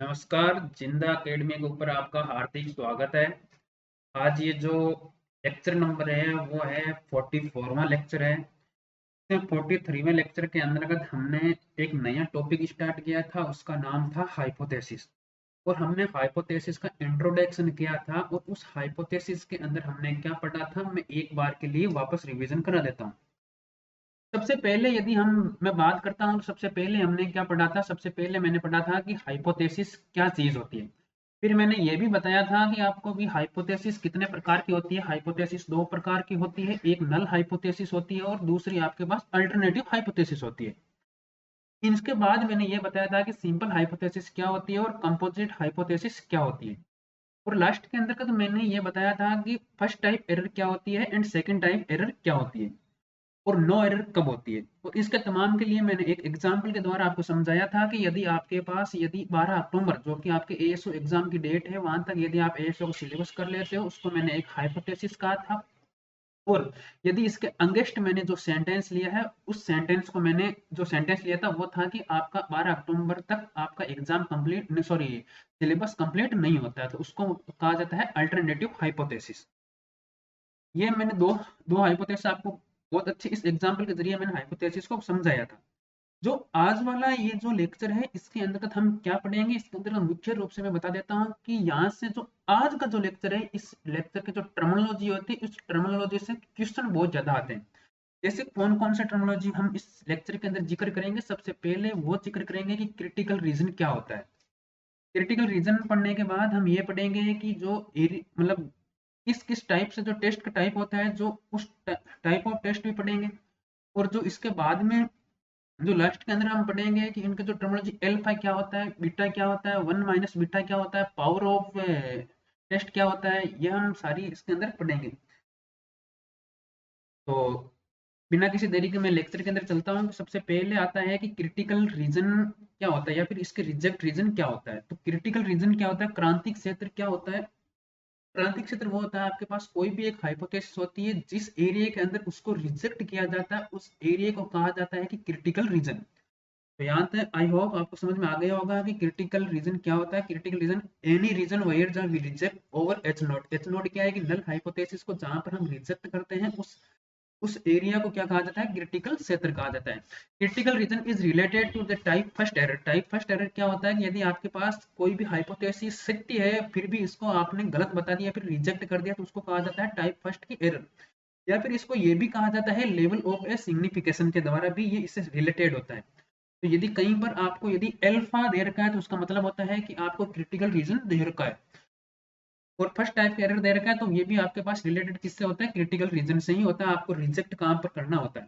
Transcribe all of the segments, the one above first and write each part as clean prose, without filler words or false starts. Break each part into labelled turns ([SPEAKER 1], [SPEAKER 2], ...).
[SPEAKER 1] नमस्कार। जिंदा एकेडमी के ऊपर आपका हार्दिक स्वागत है। आज ये जो लेक्चर नंबर है वो है 44वां लेक्चर है। 43वें लेक्चर के अंतर्गत हमने एक नया टॉपिक स्टार्ट किया था, उसका नाम था हाइपोथेसिस। और हमने हाइपोथेसिस का इंट्रोडक्शन किया था और उस हाइपोथेसिस के अंदर हमने क्या पढ़ा था मैं एक बार के लिए वापस रिवीजन करा देता हूँ। सबसे पहले यदि मैं बात करता हूँ तो सबसे पहले हमने क्या पढ़ा था। सबसे पहले मैंने पढ़ा था कि हाइपोथेसिस क्या चीज होती है। फिर मैंने ये भी बताया था कि आपको भी हाइपोथेसिस कितने प्रकार की होती है। हाइपोथेसिस दो प्रकार की होती है, एक नल हाइपोथेसिस होती है और दूसरी आपके पास अल्टरनेटिव हाइपोथेसिस होती है। इसके बाद मैंने ये बताया था कि सिंपल हाइपोथेसिस क्या होती है और कंपोजिट हाइपोथेसिस क्या होती है। और लास्ट के अंदर का तो मैंने ये बताया था कि फर्स्ट टाइप एरर क्या होती है एंड सेकंड टाइप एरर क्या होती है और नो एरर कब होती है। और इसके तमाम के लिए मैंने एक एग्जाम्पल के द्वारा आपको समझाया था कि यदि आपके पास यदि 12 अक्टूबर जो कि आपके एएसओ एग्जाम की डेट है वहां तक यदि आप एएसओ को सिलेबस कर लेते हो, उसको मैंने एक हाइपोथेसिस कहा था। और यदि इसके अंगेस्ट मैंने जो सेंटेंस लिया है उस सेंटेंस को मैंने जो सेंटेंस लिया था वो था कि आपका 12 अक्टूबर तक आपका exam complete sorry syllabus complete नहीं होता है, तो उसको कहा जाता है अल्टरनेटिव हाइपोथेसिस। ये मैंने दो दो हाइपोथेसिस आपको बहुत अच्छे इस एग्जांपल के जरिए मैंने हाइपोथेसिस को समझाया था। जो आज वाला ये जो लेक्चर है इसके अंतर्गत हम क्या पढ़ेंगे, इसके अंतर्गत मुख्य रूप से मैं बता देता हूँ कि यहाँ से जो आज का जो लेक्चर है इस लेक्चर की जो टर्मिनोलॉजी होती है, इस टर्मिनोलॉजी से क्वेश्चन बहुत ज्यादा आते हैं। जैसे कौन कौन से टर्मिनोलॉजी हम इस लेक्चर के अंदर जिक्र करेंगे। सबसे पहले वो जिक्र करेंगे कि क्रिटिकल रीजन क्या होता है। क्रिटिकल रीजन पढ़ने के बाद हम ये पढ़ेंगे कि जो मतलब किस किस टाइप से जो टेस्ट का टाइप होता है, जो उस टाइप ऑफ टेस्ट भी पढ़ेंगे। और जो इसके बाद में जो लास्ट के अंदर हम पढ़ेंगे कि इनका जो टर्मिनोलॉजी एल्फा क्या होता है, बीटा क्या होता है, वन माइनस बीटा क्या होता है, पावर ऑफ टेस्ट क्या होता है, यह हम सारी इसके अंदर पढ़ेंगे। तो बिना किसी देरी के मैं लेक्चर के अंदर चलता हूँ। सबसे पहले आता है कि क्रिटिकल रीजन क्या होता है या फिर इसके रिजेक्ट रीजन क्या होता है। तो क्रिटिकल रीजन क्या होता है, क्रांतिक क्षेत्र क्या होता है। क्रांतिक क्षेत्र वो होता है आपके पास कोई भी एक हाइपोथेसिस होती है जिस एरिया के अंदर उसको रिजेक्ट किया जाता है, उस एरिया को कहा जाता है कि क्रिटिकल रीजन। तो यहाँ तक आई होप आपको समझ में आ गया होगा कि क्रिटिकल रीजन क्या होता है। Critical region any region where जहाँ we reject over H naught. H not क्या है कि नल हाइपोथेसिस को जहां पर हम रिजेक्ट करते हैं उस एरिया को क्या कहा जाता है, क्रिटिकल क्षेत्र कहा जाता है। Critical region is related to the type first error. Type first error क्या होता है कि यदि आपके पास कोई भी हाइपोथेसिस सत्य है फिर भी इसको आपने गलत बता दिया फिर रिजेक्ट कर दिया, तो उसको कहा जाता है टाइप फर्स्ट की एरर। या फिर इसको ये भी कहा जाता है लेवल ऑफ ए सिग्निफिकेशन के द्वारा भी ये इससे रिलेटेड होता है। तो यदि कहीं पर आपको यदि अल्फा दे रखा है तो उसका मतलब होता है कि आपको क्रिटिकल रीजन दे रखा है। और फर्स्ट टाइप का एरर दे रखा है तो ये भी आपके पास रिलेटेड किससे होता है, क्रिटिकल रीजन से ही होता है। आपको रिजेक्ट कहाँ पर करना होता है।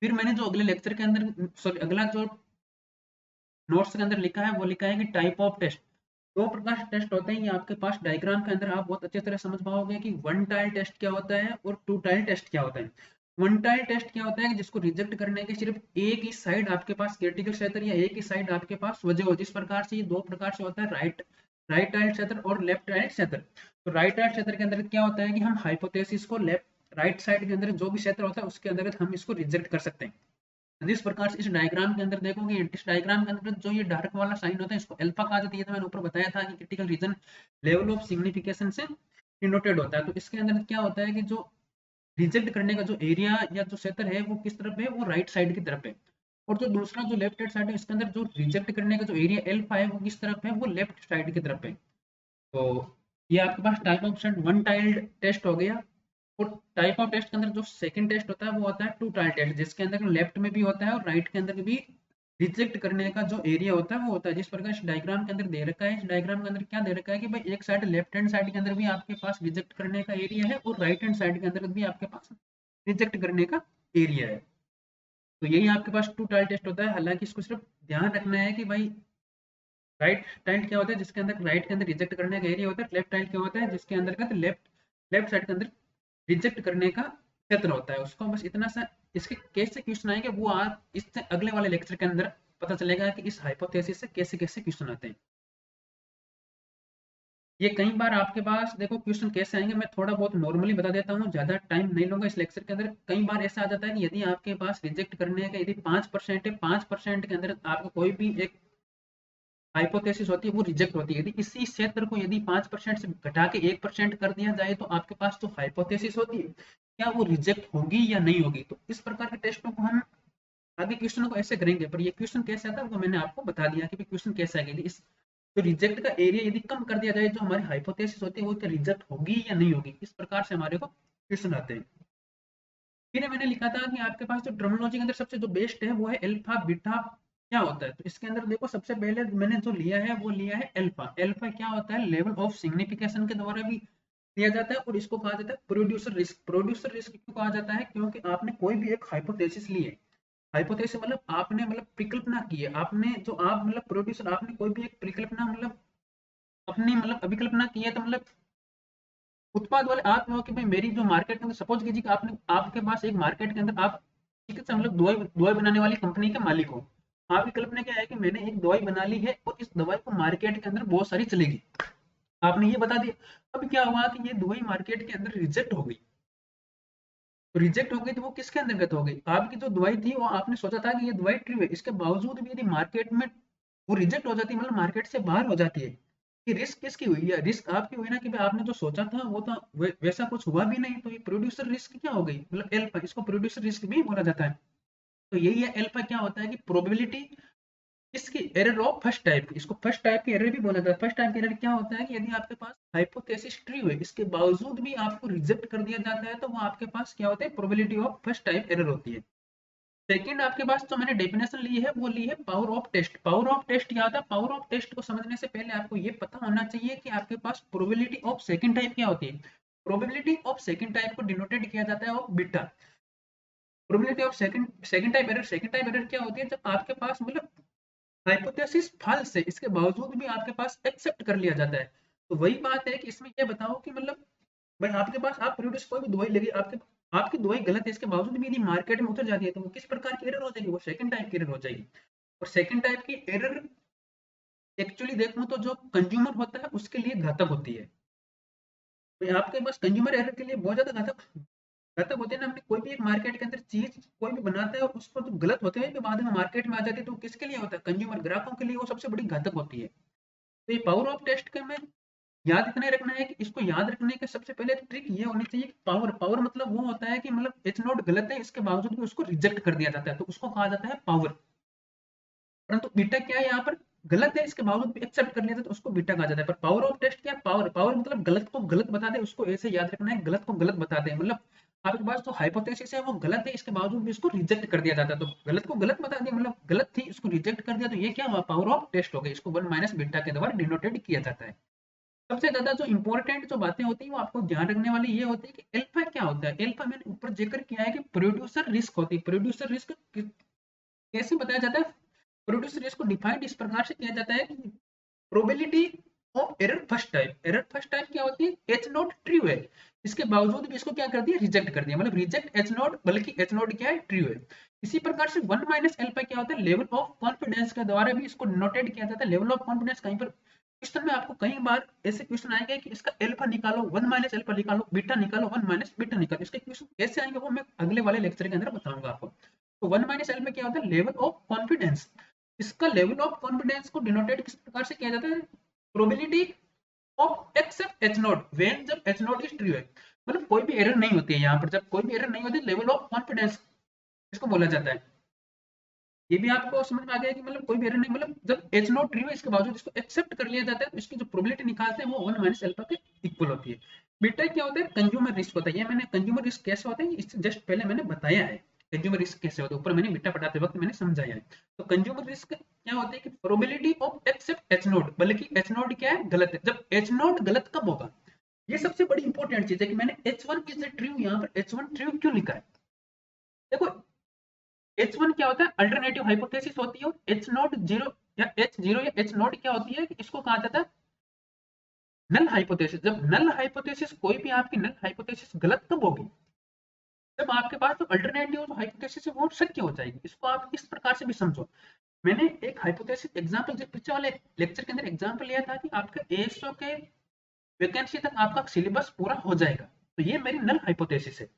[SPEAKER 1] फिर मैंने जो अगले लेक्चर के अंदर सॉरी अगला जो नोट्स के अंदर लिखा है वो लिखा है कि टाइप ऑफ टेस्ट। दो प्रकार के टेस्ट होते हैं, ये आपके पास डायग्राम के अंदर आप बहुत अच्छी तरह समझ पाओगे कि वन टाइल टेस्ट क्या होता है और टू टाइल टेस्ट क्या होता है। वन टाइल टेस्ट क्या होता है कि जिसको रिजेक्ट करने के सिर्फ एक ही साइड आपके पास क्रिटिकल क्षेत्र या एक ही साइड आपके पास वजह हो। जिस प्रकार से ये दो प्रकार से होता है, राइट राइट टाइल क्षेत्र और लेफ्ट टाइल क्षेत्र। तो राइट टाइल क्षेत्र के अंदर क्या होता है कि हम हाइपोथेसिस को लेफ्ट राइट साइड के अंदर जो भी क्षेत्र होता है उसके अंतर्गत हम इसको रिजेक्ट कर सकते हैं। जिस प्रकार से इस डायग्राम के अंदर देखोगे, इस डायग्राम के अंदर जो ये डार्क वाला साइन होता है इसको अल्फा कहा जाता है। तो मैंने ऊपर बताया था कि critical reason level of signification से डिनोटेड होता है। तो इसके अंदर क्या होता है कि जो रिजेक्ट करने का जो एरिया या जो क्षेत्र है वो किस तरफ है, वो राइट साइड की तरफ है। और जो दूसरा जो लेफ्ट हैंड साइड है इसके अंदर जो रिजेक्ट करने का जो एरिया एल्फा है वो किस तरफ है, वो लेफ्ट साइड की तरफ है। तो ये आपके पास type of one tailed test हो गया। और टाइप ऑफ टेस्ट के अंदर जो सेकंड टेस्ट होता है वो होता है टू टाइल टेस्ट, जिसके अंदर लेफ्ट में भी होता है और राइट के अंदर भी रिजेक्ट करने का जो एरिया होता है वो होता है। जिस प्रकार इस डायग्राम के अंदर दे रखा है, इस डायग्राम के अंदर क्या दे रखा है कि भाई एक साइड लेफ्ट हैंड साइड के अंदर भी आपके पास रिजेक्ट करने का एरिया है और राइट हैंड साइड के अंदर भी आपके पास रिजेक्ट करने का एरिया है। तो यही आपके पास टू टाइल टेस्ट होता है। हालांकि इसको सिर्फ ध्यान रखना है कि भाई राइट टाइल क्या होता है जिसके अंदर राइट के अंदर रिजेक्ट करने का एरिया होता है, लेफ्ट टाइल क्या होता है जिसके अंदर का लेफ्ट लेफ्ट साइड के अंदर रिजेक्ट करने का क्षेत्र होता है। उसको बस इतना सा इसके कैसे क्वेश्चन आएंगे वो आप इससे अगले वाले लेक्चर के अंदर पता चलेगा कि इस हाइपोथेसिस से कैसे कैसे क्वेश्चन आते हैं। ये कई बार आपके पास देखो क्वेश्चन कैसे आएंगे, मैं थोड़ा बहुत नॉर्मली बता देता हूँ, ज्यादा टाइम नहीं लूंगा इस लेक्चर के अंदर। कई बार ऐसा आ जाता है कि यदि आपके पास रिजेक्ट करने का यदि 5% है, 5% के अंदर आपको कोई भी एक हाइपोथेसिस होती है वो रिजेक्ट होती है। यदि इसी क्षेत्र को यदि 5% से घटा के 1% कर दिया जाए तो आपके पास जो हाइपोथेसिस होती है क्या वो रिजेक्ट होगी या नहीं होगी। तो इस प्रकार के टेस्टों को हम आगे क्वेश्चनों को ऐसे करेंगे, पर ये क्वेश्चन कैसे आता है वो मैंने आपको बता दिया कि क्वेश्चन कैसा है। यदि इस तो रिजेक्ट का एरिया यदि कम कर दिया जाए जो हमारी हाइपोथेसिस होती है वो क्या रिजेक्ट होगी या नहीं होगी, इस प्रकार से हमारे को क्वेश्चन आते हैं। फिर मैंने लिखा था कि आपके पास जो टर्मिनोलॉजी के अंदर सबसे जो बेस्ट है वो है अल्फा बीटा। क्या होता है तो इसके अंदर देखो सबसे पहले मैंने जो लिया है वो लिया है अल्फा। अल्फा क्या होता है, लेवल ऑफ सिग्निफिकेशन के द्वारा भी दिया जाता है और इसको कहा जाता है प्रोड्यूसर रिस्क। प्रोड्यूसर रिस्क क्यों कहा जाता है, क्योंकि आपने कोई भी एक हाइपोथेसिस ली है। हाइपोथेसिस मतलब आपने मतलब परिकल्पना की है, आपने जो आप मतलब प्रोड्यूसर आपने कोई भी एक परिकल्पना मतलब अपनी मतलब अभिकल्पना की है। तो मतलब उत्पाद वाले आप हो कि भाई मेरी जो मार्केट के अंदर सपोज कीजिए कि आपने आपके पास एक मार्केट के अंदर आप चिकित्सा मतलब दवाई दवाई बनाने वाली कंपनी के मालिक हो। आपकी कल्पना क्या है कि मैंने एक दवाई बना ली है और इस दवाई को मार्केट के अंदर बहुत सारी चलेगी, आपने ये बता दिया। अब क्या हुआ कि ये दवाई मार्केट के अंदर रिजेक्ट हो गई। तो रिजेक्ट हो गई तो वो किसके अंतर्गत हो गई, आपकी जो दवाई थी वो आपने सोचा था कि ये दवाई ट्रू है, इसके बावजूद भी यदि मार्केट में वो रिजेक्ट हो जाती है मतलब मार्केट से बाहर हो जाती है, कि रिस्क किसकी हुई है, रिस्क आपकी हुई ना कि भाई आपने जो सोचा था वो तो वैसा कुछ हुआ भी नहीं। तो ये प्रोड्यूसर रिस्क क्या हो गई, मतलब एल्फा, इसको प्रोड्यूसर रिस्क भी बोला जाता है। तो यही है एल्फा क्या होता है कि प्रोबेबिलिटी इसकी एरर ऑफ फर्स्ट टाइप, इसको फर्स्ट टाइप की एरर भी बोला जाता है। फर्स्ट टाइप की एरर क्या होता है कि यदि आपके पास हाइपोथेसिस ट्रू है इसके बावजूद भी आपको रिजेक्ट कर दिया जाता है तो वो आपके पास क्या होता है, probability of first type error होती है। सेकंड आपके पास जो मैंने डेफिनेशन ली है वो ली है power of test. Power of test क्या होता है, पावर ऑफ टेस्ट को समझने से पहले आपको ये पता होना चाहिए कि आपके पास प्रोबेबिलिटी ऑफ सेकंड टाइप क्या होती है। प्रोबेबिलिटी ऑफ सेकंड टाइप को डिनोटेड किया जाता है of beta. Probability of second type error, second type error क्या होती है, जब आपके पास मतलब हाइपोथेसिस फाल्स है इसके बावजूद भी आपके पास एक्सेप्ट कर लिया जाता है। तो वही बात है कि इसमें ये बताओ कि मतलब भाई आपके पास आप प्रोड्यूस कोई भी दवाई लगी, आपके आपकी दवाई गलत है इसके बावजूद भी यदि मार्केट में उतर जाती है तो वो किस प्रकार की एरर हो जाएगी, वो सेकंड टाइप की एरर हो जाएगी। और सेकंड टाइप की एरर एक्चुअली देखूं तो जो कंज्यूमर होता है उसके लिए घातक होती है। तो आपके पास कंज्यूमर एरर के लिए बहुत ज्यादा घातक घातक होते हैं ना। हमने कोई भी एक मार्केट के अंदर चीज कोई भी बनाता है और उसको जो गलत होते हैं बाद में मार्केट में आ जाती है तो किसके लिए होता है, कंज्यूमर ग्राहकों के लिए वो सबसे बड़ी घातक होती है। तो ये पावर ऑफ टेस्ट का में याद इतना रखना है कि इसको याद रखने के सबसे पहले ट्रिक ये होनी चाहिए कि पावर, पावर मतलब वो होता है कि मतलब एच नोट गलत है इसके बावजूद भी उसको रिजेक्ट कर दिया जाता है तो उसको कहा जाता है पावर। परंतु बीटा क्या है, यहाँ पर गलत है इसके बावजूद भी एक्सेप्ट कर लिया जाता है तो उसको बीटा कहा जाता है। पर पावर ऑफ टेस्ट क्या है, पावर, पावर मतलब गलत को गलत बता दे, उसको ऐसे याद रखना है गलत को गलत बता दे। मतलब आपके पास जो हाइपोथेसिस है वो गलत है इसके बावजूद भी इसको रिजेक्ट कर दिया जाता है। तो गलत को गलत बता दिया मतलब गलत थी इसको रिजेक्ट कर दिया तो ये क्या हुआ, पावर ऑफ टेस्ट हो गई। इसको 1 माइनस बीटा के द्वारा डिनोटेड किया जाता है। सबसे ज्यादा जो इंपॉर्टेंट जो बातें होती है वो आपको ध्यान रखने वाली ये होती है कि अल्फा क्या होता है। अल्फा मैंने ऊपर जिक्र किया है कि प्रोड्यूसर रिस्क होती है। प्रोड्यूसर रिस्क कैसे बताया जाता है, प्रोड्यूसर रिस्क को डिफाइंड इस प्रकार से किया जाता है कि probability of error first type. Error first type क्या होती है, एच नॉट ट्रू है इसके बावजूद भी इसको क्या कर दिया, रिजेक्ट कर दिया। मतलब रिजेक्ट एच नॉट, बल्कि एच नॉट क्या है, ट्रू है। इसी प्रकार से 1 माइनस अल्फा क्या होता है, लेवल ऑफ कॉन्फिडेंस के द्वारा भी इसको नोटेड किया जाता है। लेवल ऑफ कॉन्फिडेंस कहीं पर क्वेश्चन में आपको कई बार ऐसे क्वेश्चन आएंगे कि इसका अल्फा निकालो, 1 माइनस अल्फा निकालो, बीटा निकालो, 1 माइनस बीटा निकालो। इसके क्वेश्चन कैसे आएंगे वो मैं अगले वाले लेक्चर के अंदर बताऊंगा आपको। तो 1 माइनस अल्फा क्या होता है, लेवल ऑफ कॉन्फिडेंस। इसका लेवल ऑफ कॉन्फिडेंस को डिनोटेड किस प्रकार से किया जाता है, probability of accept H not when, जब एच नॉट इज ट्रू है। मतलब कोई भी एरर नहीं होती है यहाँ पर, जब कोई भी एरर नहीं होती लेवल ऑफ कॉन्फिडेंस इसको बोला जाता है। ये भी आपको समझ में आ गया कि मतलब कोई भी एरर नहीं, मतलब जब एच नॉट ट्रू है इसके बावजूद इसको एक्सेप्ट कर लिया जाता है तो इसकी जो प्रोबेबिलिटी निकालते हैं वो 1 माइनस अल्फा के इक्वल होती है। बीटा क्या होता है, कंज्यूमर रिस्क होता है। ये मैंने कंज्यूमर रिस्क कैसे होता है इससे जस्ट पहले मैंने बताया है। कंज्यूमर रिस्क कैसे होता है ऊपर मैंने बीटा पढ़ाते वक्त मैंने समझाया है। तो कंज्यूमर रिस्क क्या होता है कि probability of accept H not, बल्कि एच नॉट क्या है, गलत है। जब एच नॉट गलत कब होगा, ये सबसे बड़ी इंपॉर्टेंट चीज है कि मैंने H1 इज ट्रू, यहाँ पर H1 ट्रू क्यों लिखा है। देखो H1 क्या होता है, अल्टरनेटिव हाइपोथेसिस होती है। और H नॉट जीरो या H0 या H नॉट क्या होती है कि इसको कहा जाता है नल हाइपोथेसिस। जब नल हाइपोथेसिस, कोई भी आपकी नल हाइपोथेसिस गलत कब होगी, जब आपके पास जो अल्टरनेटिव हाइपोथेसिस है वो सत्य हो जाएगी। इसको आप इस प्रकार से भी समझो। मैंने एक हाइपोथेसिस एग्जांपल जो पिछले वाले लेक्चर के अंदर एग्जांपल लिया था कि आपका ASO के वैकेंसी तक आपका सिलेबस पूरा हो जाएगा, तो ये मेरी नल हाइपोथेसिस है।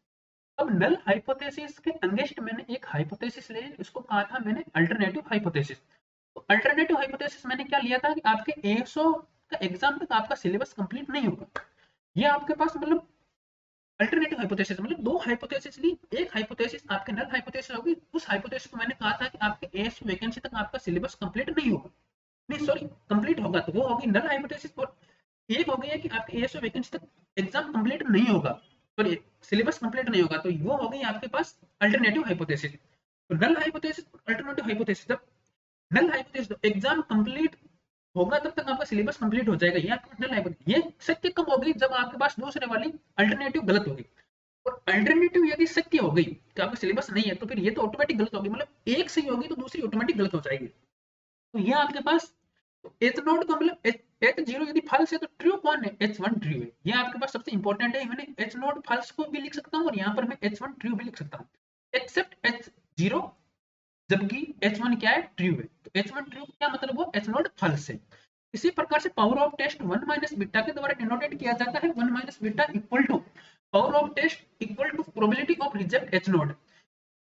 [SPEAKER 1] अब नल हाइपोथेसिस के अगेंस्ट मैंने एक हाइपोथेसिस ले, इसको कहा था मैंने अल्टरनेटिव हाइपोथेसिस। तो अल्टरनेटिव हाइपोथेसिस मैंने क्या लिया था कि आपके एएसओ का एग्जाम तक आपका सिलेबस कंप्लीट नहीं होगा। ये आपके पास मतलब अल्टरनेटिव हाइपोथेसिस मतलब दो हाइपोथेसिस ली, एक हाइपोथेसिस आपके नल हाइपोथेसिस होगी, उस हाइपोथेसिस को मैंने कहा था कि आपके एएसओ वैकेंसी तक आपका सिलेबस कंप्लीट नहीं होगा, नहीं सॉरी कंप्लीट होगा, तो वो होगी नल हाइपोथेसिस। और एक हो गई है कि आपके एएसओ वैकेंसी तक एग्जाम कंप्लीट नहीं होगा, सॉरी सिलेबस कंप्लीट नहीं होगा, तो वो हो गई आपके पास अल्टरनेटिव हाइपोथेसिस। तो नल हाइपोथेसिस, अल्टरनेटिव हाइपोथेसिस, जब नल हाइपोथेसिस एग्जाम कंप्लीट होगा तब तक आपका सिलेबस कंप्लीट हो जाएगा, ये आपका नल हाइपोथेसिस। ये सत्य कब होगी, जब आपके पास दूसरे वाली अल्टरनेटिव गलत होगी। और अल्टरनेटिव यदि सत्य हो गई कि आपका सिलेबस नहीं है, तो फिर ये तो ऑटोमेटिक गलत होगी, मतलब एक सही होगी तो दूसरी ऑटोमेटिक गलत हो जाएगी। तो ये आपके पास एच नोट का मतलब एच जीरो यदि फॉल्स है तो ट्रू कौन है, एच वन ट्रू है। ये आपके पास सबसे इंपॉर्टेंट है, मैंने एच नोट फॉल्स को भी लिख सकता हूँ और यहाँ पर मैं एच वन ट्रू भी लिख सकता हूँ, एक्सेप्ट एच जीरो, जबकि एच वन क्या है, ट्रू है। तो एच वन ट्रू क्या मतलब वो एच नोट फॉल्स है। इसी प्रकार से power of test one minus beta के द्वारा डिनोटेड किया जाता है, one minus beta equal to power of test equal to probability of reject H not,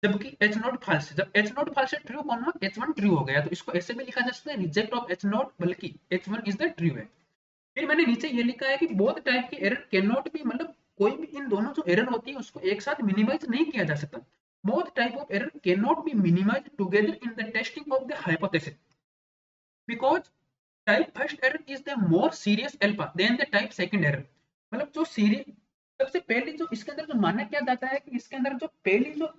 [SPEAKER 1] जबकि एच नोट फॉल्स है। जब एच नोट फॉल्स है ट्रू कौन हुआ, एच वन ट्रू हो गया, तो इसको ऐसे भी लिखा जा सकता है रिजेक्ट ऑफ एच नोट, बल्कि H one is the true है। फिर मैंने नीचे ये लिखा है कि बोथ टाइप की एरर कैन नॉट बी, मतलब कोई भी इन दोनों जो एरर होती है उसको एक साथ मिनिमाइज नहीं किया जा सकता। Both type of error can not be minimise together in the testing of the hypothesis, because type first error is the more serious alpha than the type second error. मतलब जो सीरियस, सबसे पहले जो इसके अंदर जो माना क्या जाता है कि इसके अंदर जो पहली जो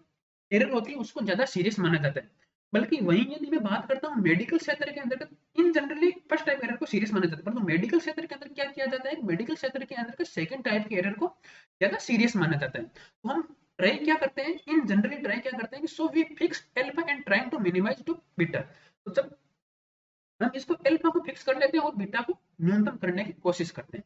[SPEAKER 1] एरर होती है उसको ज्यादा सीरियस माना जाता है, बल्कि वहीं यदि मैं बात करता हूँ मेडिकल क्षेत्र के अंदर, इन जनरली फर्स्ट टाइप एरर को सीरियस माना जाता है, परंतु मेडिकल क्षेत्र के अंदर क्या किया जाता है, मेडिकल क्षेत्र के अंदर सेकंड टाइप के एरर को ज्यादा सीरियस माना जाता है। तो हम ट्राई क्या करते हैं, इन जनरली ट्राई क्या करते हैं कि so we fix alpha and trying to minimise to beta. तो जब हम इसको अल्फा को फिक्स कर लेते हैं और बीटा को न्यूनतम करने की कोशिश करते हैं।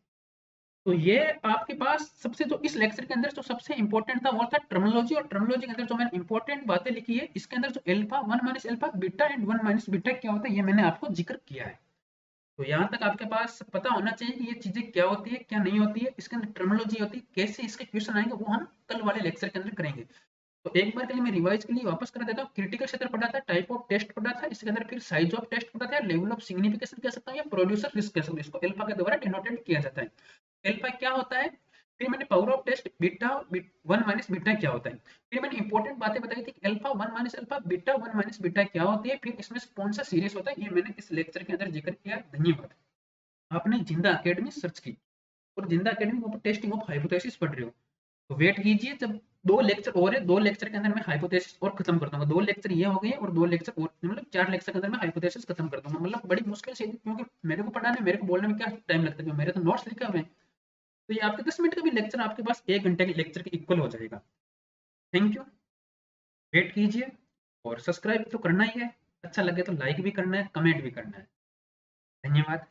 [SPEAKER 1] तो ये आपके पास सबसे जो इस लेक्चर के अंदर जो सबसे इंपॉर्टेंट था वो था टर्मिनोलॉजी, और टर्मिनोलॉजी के अंदर जो मैंने इंपॉर्टेंट बातें लिखी है इसके अंदर जो alpha, one minus alpha, beta and one minus beta क्या होता है ये मैंने आपको जिक्र किया है। तो यहाँ तक आपके पास पता होना चाहिए कि ये चीजें क्या होती है क्या नहीं होती है, इसके अंदर टर्मिनोलॉजी होती है, कैसे इसके क्वेश्चन आएंगे वो हम कल वाले लेक्चर के अंदर करेंगे। तो एक बार के लिए मैं रिवाइज के लिए वापस कर देता हूँ, क्रिटिकल क्षेत्र पढ़ा था, टाइप ऑफ टेस्ट पढ़ा था, इसके अंदर फिर साइज ऑफ टेस्ट पढ़ा था, लेवल ऑफ सिग्निफिकेशन कह सकता हूँ या प्रोड्यूसर रिस्क कह सकता हूँ, इसको अल्फा के द्वारा डिनोटेड किया जाता है। अल्फा क्या होता है, फिर मैंने power of test beta, one minus beta क्या होता है, फिर मैंने इंपॉर्टेंट बातें बताई थी कि alpha, one minus alpha, beta, one minus beta क्या होती है, फिर इसमें कौन सा सीरीज होता है, ये मैंने इस लेक्चर के अंदर जिक्र किया। धन्यवाद। आपने जिंदा अकेडमी सर्च की और जिंदा अकेडमी को टेस्टिंग ऑफ हाइपोथेसिस पढ़ रहे हो, तो वेट कीजिए, जब दो लेक्चर और है, दो लेक्चर के अंदर मैं हाइपोथेसिस और खत्म कर दूंगा, दो लेक्चर ये हो गए और दो लेक्चर और, मतलब 4 लेक्चर के अंदर मैं हाइपोथेसिस खत्म कर दूंगा। मतलब बड़ी मुश्किल से, क्योंकि मेरे को पढ़ाने, मेरे को बोलने में क्या टाइम लगता है, मेरे तो नोट्स लिखे हुए हैं। तो ये आपके 10 मिनट का भी लेक्चर आपके पास 1 घंटे के लेक्चर के इक्वल हो जाएगा। Thank you. वेट कीजिए और सब्सक्राइब तो करना ही है, अच्छा लगे तो लाइक भी करना है, कमेंट भी करना है। धन्यवाद।